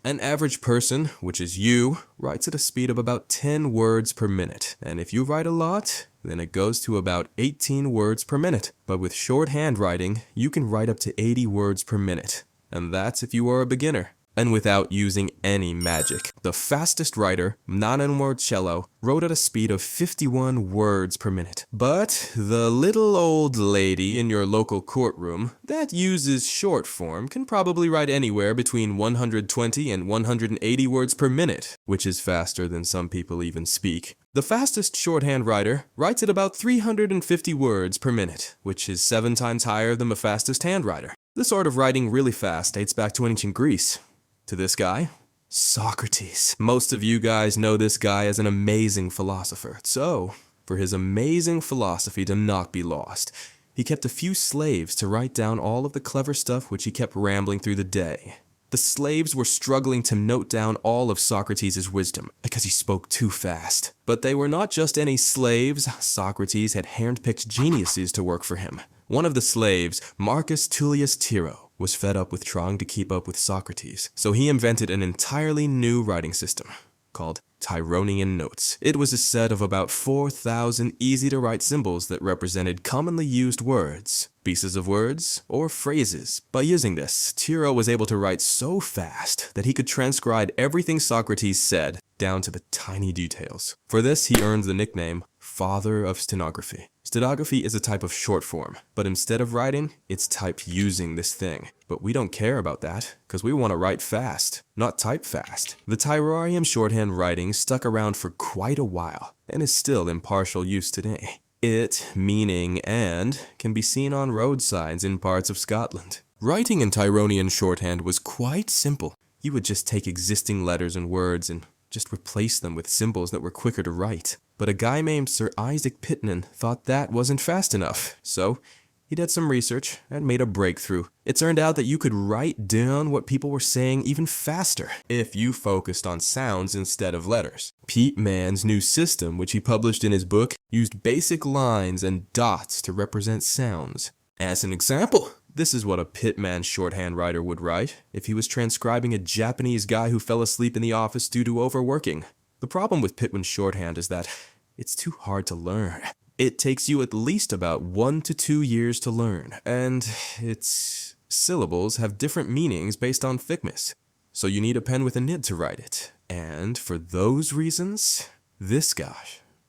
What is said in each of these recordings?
An average person, which is you, writes at a speed of about 10 words per minute. And if you write a lot, then it goes to about 18 words per minute. But with shorthand writing, you can write up to 80 words per minute. And that's if you are a beginner. And without using any magic. The fastest writer, Nana Marcello, wrote at a speed of 51 words per minute. But the little old lady in your local courtroom that uses short form can probably write anywhere between 120 and 180 words per minute, which is faster than some people even speak. The fastest shorthand writer writes at about 350 words per minute, which is 7 times higher than the fastest handwriter. This art of writing really fast dates back to ancient Greece. To this guy, Socrates. Most of you guys know this guy as an amazing philosopher. So, for his amazing philosophy to not be lost, he kept a few slaves to write down all of the clever stuff which he kept rambling through the day. The slaves were struggling to note down all of Socrates' wisdom because he spoke too fast. But they were not just any slaves. Socrates had handpicked geniuses to work for him. One of the slaves, Marcus Tullius Tiro, was fed up with trying to keep up with Socrates, so he invented an entirely new writing system called Tironian notes. It was a set of about 4,000 easy-to-write symbols that represented commonly used words, pieces of words, or phrases. By using this, Tiro was able to write so fast that he could transcribe everything Socrates said down to the tiny details. For this, he earned the nickname Father of Stenography. Stenography is a type of short form, but instead of writing, it's typed using this thing. But we don't care about that, because we want to write fast, not type fast. The Tironian shorthand writing stuck around for quite a while, and is still in partial use today. It, meaning and, can be seen on road signs in parts of Scotland. Writing in Tironian shorthand was quite simple. You would just take existing letters and words and just replace them with symbols that were quicker to write. But a guy named Sir Isaac Pitman thought that wasn't fast enough, so he did some research and made a breakthrough. It turned out that you could write down what people were saying even faster if you focused on sounds instead of letters. Pitman's new system, which he published in his book, used basic lines and dots to represent sounds. As an example, this is what a Pitman shorthand writer would write if he was transcribing a Japanese guy who fell asleep in the office due to overworking. The problem with Pitman's shorthand is that it's too hard to learn. It takes you at least about 1 to 2 years to learn, and its syllables have different meanings based on thickness. So you need a pen with a nib to write it. And for those reasons, this guy,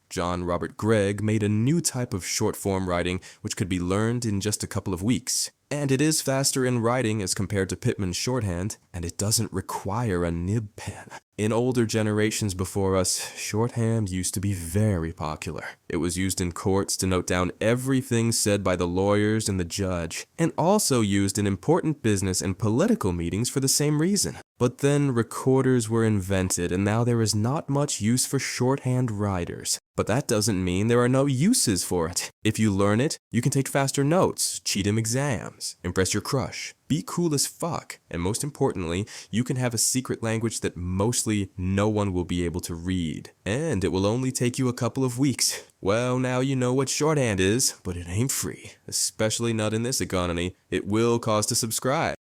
John Robert Gregg, made a new type of short form writing which could be learned in just a couple of weeks. And it is faster in writing as compared to Pitman's shorthand, and it doesn't require a nib pen. In older generations before us, shorthand used to be very popular. It was used in courts to note down everything said by the lawyers and the judge, and also used in important business and political meetings for the same reason. But then recorders were invented, and now there is not much use for shorthand writers. But that doesn't mean there are no uses for it. If you learn it, you can take faster notes, cheat in exams, impress your crush, be cool as fuck, and most importantly, you can have a secret language that mostly no one will be able to read. And it will only take you a couple of weeks. Well, now you know what shorthand is, but it ain't free, especially not in this economy. It will cost to subscribe.